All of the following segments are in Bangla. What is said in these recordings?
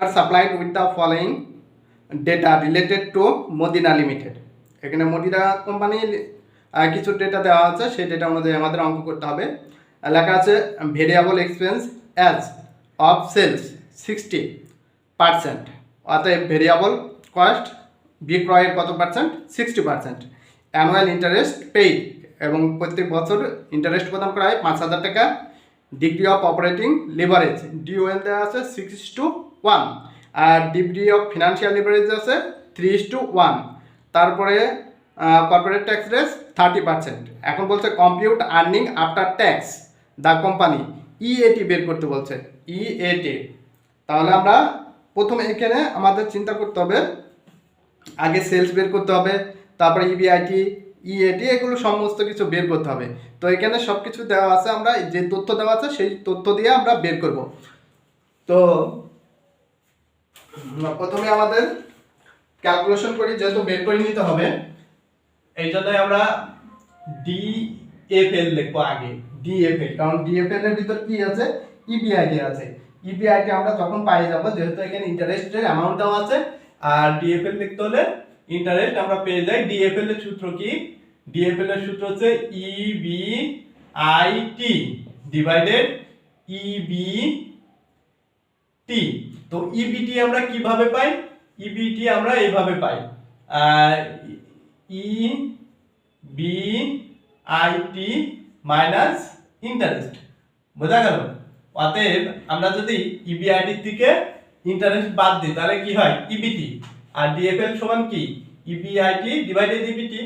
are supplied with the following data related to Madina limited. এখানে মদিনা কোম্পানি কিছু ডেটা দেওয়া আছে, সেই ডেটা অনুযায়ী আমাদের অঙ্ক করতে হবে। লেখা আছে variable expense as of sales 60%, অতএব ভেরিয়েবল কস্ট বিক্রয়ের কত পার্সেন্ট, 60%। অ্যানুয়াল ইন্টারেস্ট পেইড, এবং প্রত্যেক বছর ইন্টারেস্ট প্রদান করা হয় 5,000 টাকা। ডিগ্রি অফ অপারেটিং লিভারেজ ডিওএল দেওয়া আছে 6:1, আর ডিগ্রি অফ ফিনান্সিয়াল লিভারেজ আছে 3:1। তারপরে কর্পোরেট ট্যাক্স রেট 30%। এখন বলছে compute earning after tax the company, EAT বের করতে বলছে, ইএটি। তাহলে আমরা প্রথমে এখানে আমাদের চিন্তা করতে হবে, আগে সেলস বের করতে হবে, তারপরে ইবিআইটি, ইএটি, এগুলো সমস্ত কিছু বের করতে হবে। তো এখানে সব কিছু দেওয়া আছে, আমরা যে তথ্য দেওয়া আছে সেই তথ্য দিয়ে আমরা বের করব। তো প্রথমে আমাদের ক্যালকুলেশন করি, যেহেতু বের করে নিতে হবে, এই জন্যই আমরা ডিএফএল লিখবো আগে, ডিএফএল, কারণ ডিএফএল এর ভিতর কি আছে, ইবিআইটি আছে। ইবিআইটি আমরা যখন পাই যাব, যেহেতু এখানে ইন্টারেস্টের অ্যামাউন্ট দেওয়া আছে, আর ডিএফএল লিখতে হলে ইন্টারেস্ট আমরা পেয়ে যাই। ডিএফএল এর সূত্র কি, ডিএফএল এর সূত্র হচ্ছে ইবিআইটি ডিভাইডেড ইবিটি। তো ইবিটি আমরা কিভাবে পাই, ইবিটি আমরা এইভাবে পাই, ইবিআইটি মাইনাস ইন্টারেস্ট, বোঝা গেল? অতএব আমরা যদি ইবিআইটি থেকে ইন্টারেস্ট বাদ দিই তাহলে কি হয়, ইবিটি। আর ডিএফএল সমান কি, ইবিআইটি ডিভাইডেড ইবিটি।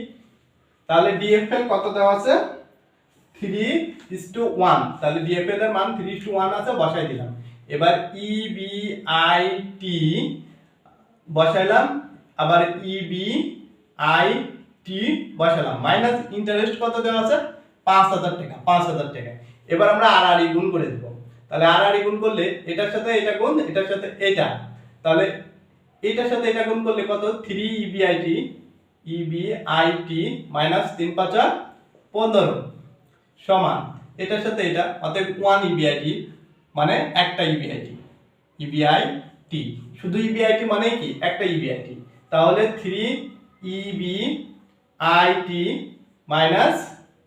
তাহলে ডিএফএল কত দেওয়া আছে, 3:1। তাহলে ডিএফএল এর মান 3:1 আছে, বসাই দিলাম। এবার ইবিআইটি বসাইলাম, আবার ইবিআইটি বসালাম, মাইনাস ইন্টারেস্ট কত দেওয়া আছে, 5,000 টাকা, 5,000 টাকা। এবার আমরা আর গুণ করে দেব। তাহলে আর গুণ করলে এটার সাথে এটা গুণ, এটার সাথে এটা, তাহলে এটার সাথে এটা গুণ করলে কত, 3 ইবিআইটি মাইনাস 3×5 = 15 সমান এটার সাথে এটা, অতএব 1 ইবিআইটি মানে একটা ইবিআইটি, ইবিআইটি শুধু ইবিআইটি মানে কি, একটা ইবিআইটি। তাহলে 3 ইবিআইটি মাইনাস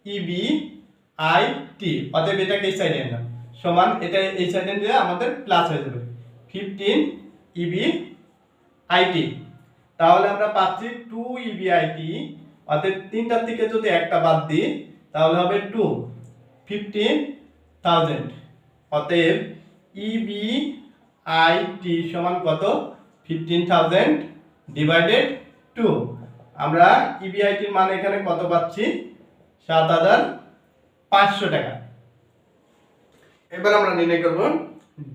ইবিআইটি, অতএব এটাকে এই সাইডে আনলাম, সমান এটা এই সাইডে নিলে আমাদের প্লাস হয়ে যাবে 15 ইবিআইটি। তাহলে আমরা পাচ্ছি 2 ইবিআইটি, অতএব তিনটার থেকে যদি একটা বাদ দিই তাহলে হবে 2, 15,000। অতএব ইবিআইটি সমান কত, 15,000 ডিভাইডেড 2। আমরা ইবিআইটির মান এখানে কত পাচ্ছি, 7,500 টাকা। এবার আমরা নির্ণয় করব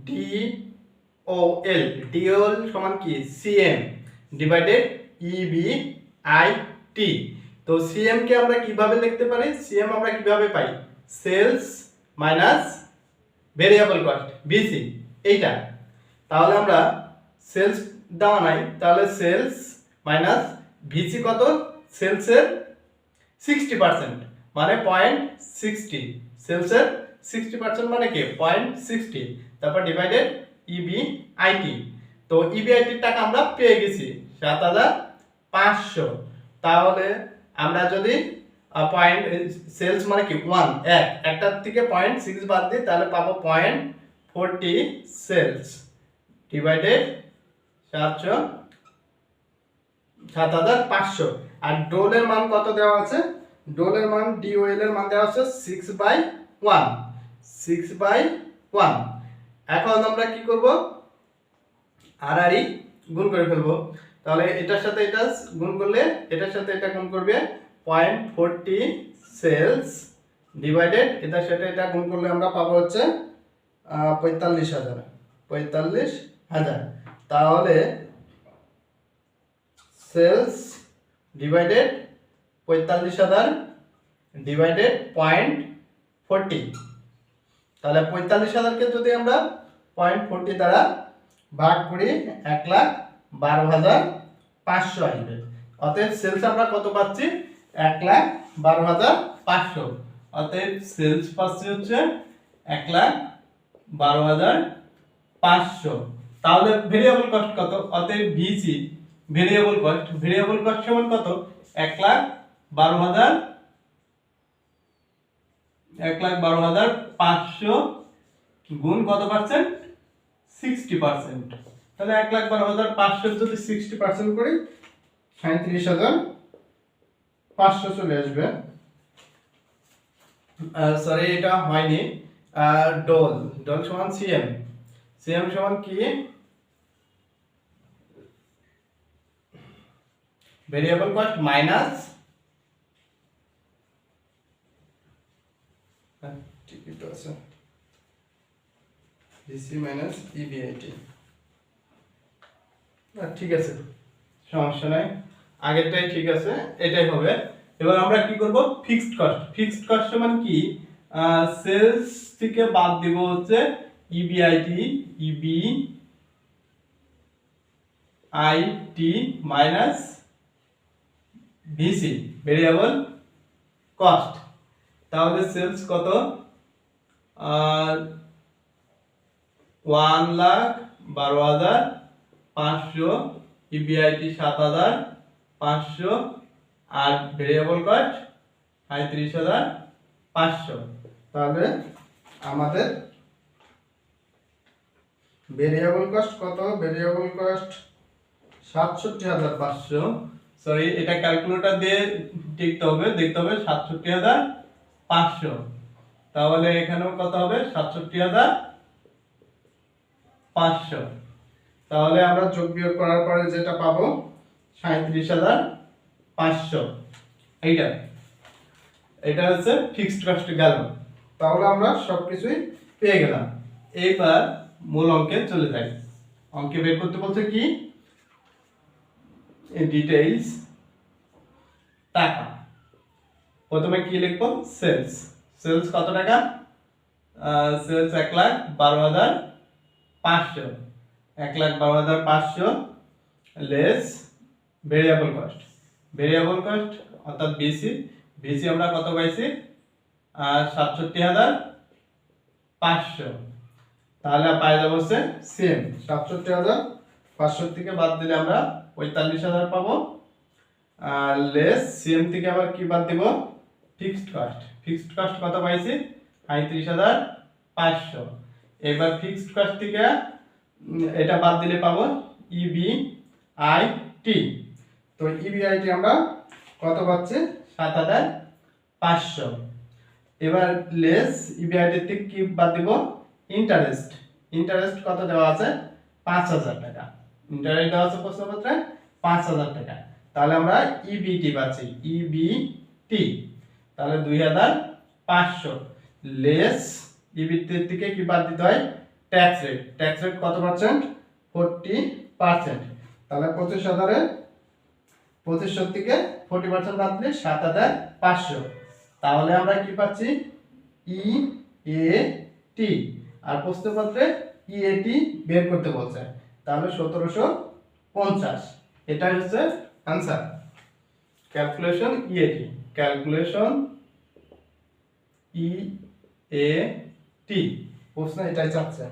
ডিওএল, ডিওএল সমান কি, সিএম ডিভাইডেড ইবিআইটি। তো সিএম কে আমরা কিভাবে লিখতে পারি, সিএম আমরা কিভাবে পাই, sales minus variable cost, BC, এইটা। তাহলে আমরা সেলস দেওয়া নাই, তাহলে সেলস মাইনাস ভিসি কত, সেলসের 60% মানে 0.60, সেলসের 60% মানে কি 0.60, তারপর ডিভাইডেড ইবিআইটি। তো ইবিআইটির টাকা আমরা পেয়ে গেছি 7,500। তাহলে আমরা যদি পয়েন্ট সেলস মানে কি 1, একটার থেকে 0.6 বাদ দিই তাহলে পাবো 0.40 সেলস ডিভাইডেড 7,500। আর ডোলের মান কত দেওয়া আছে, ডোলের মান, ডিওএল এর মান দেওয়া আছে 6/1, 6/1। এখন আমরা কি করব, আর গুণ করে ফেলবো। তাহলে এটার সাথে এটা গুণ করলে এটার সাথে এটা গুণ করবে 0.40 সেলস ডিভাইডেড এটার সাথে এটা গুণ করলে আমরা পাবো হচ্ছে 45,000। তাহলে সেলস ডিভাইডেড 45,000 ডিভাইডেড 0.40। তাহলে 45,000 কে যদি আমরা 0.40 দ্বারা ভাগ করি 1,12,500 আসবে। অতএব সেলস আমরা কত পাচ্ছি, 1,12,500। অতএব সেলস পাচ্ছি হচ্ছে 1,12,500। তাহলে ভেরিয়েবল কস্ট কত? অতএব ভিসি ভেরিয়েবল কস্ট সমান কত? 1,12,500 গুণ কত পার্সেন্ট? 60%। তাহলে 1,12,500 যদি 60% করি 37,500 চলে আসবে। সরি এটা হয়নি। ডল সমান সিএম সমান কি? ভেরিয়েবল কস্ট মাইনাস ঠিকই তো আছে ভিসি মাইনাস ইবিআইটি। ঠিক আছে, সমস্যা নাই, আগেরটাই ঠিক আছে, এটাই হবে। এবার আমরা কি করব? ফিক্সড কস্ট সমান কি? সেলস থেকে বাদ দিব হচ্ছে EBIT minus VC variable cost. তাহলে সেলস কত? 1,12,500, ইবিআইটি 7,500 আর ভেরিয়েবল কস্ট 35,500। তাহলে আমাদের ভেরিয়েবল কস্ট কত? Variable cost 67,500। সরি এটা ক্যালকুলেটর দিয়ে দেখতে হবে 67,500। তাহলে এখানেও কত হবে? 67,500। তাহলে আমরা যোগ বিয়োগ করার পরে যেটা পাবো 37,500। এটা হচ্ছে ফিক্সড কস্ট গেল। তাহলে আমরা সবকিছুই পেয়ে গেলাম। এইবার মূল অঙ্কে চলে যাই। অঙ্কে বের করতে বলছে কি? ডিটেইলস টাকা। প্রথমে কি লিখবো? সেলস কত টাকা? সেলস 1,12,500। 1,12,500 লেস ভেরিয়েবল কস্ট অর্থাৎ ভিসি আমরা কত পাইছি? 67,500। তাহলে পাই যাবো হচ্ছে সেম 67,500 থেকে বাদ দিলে আমরা 45,000 পাবো। আর লেস সিএম থেকে আবার কি বাদ দিব? ফিক্সড কস্ট কত পাইছি? 35,500। এবার ফিক্সড কস্ট থেকে এটা বাদ দিলে পাবো ইবিআইটি। তো ইবিআইটি আমরা কত পাচ্ছি? 7,500। এবার লেস ইবিআইটি থেকে কি বাদ দিব? ইন্টারেস্ট কত দেওয়া আছে? 5,000 টাকা। ইন্টারেস্ট দেওয়া আছে প্রশ্নপত্রে 5,000 টাকা। তাহলে আমরা ইবিটি পাচ্ছি, ইবিটি। তাহলে 2,500 লেস ইবিটি থেকে কি বাদ দিতে হয়? ট্যাক্স রেট কত পার্সেন্ট? 40%। তাহলে 25,000 থেকে 40% বাদ দিলে 7,500। তাহলে আমরা কি পাচ্ছি? ইএটি। আর প্রশ্নপত্রে ইএটি বের করতে বলছে। তাহলে 1,750। এটাই হচ্ছে आंसर। ক্যালকুলেশন ইএটি, প্রশ্ন এটাই চাচ্ছে।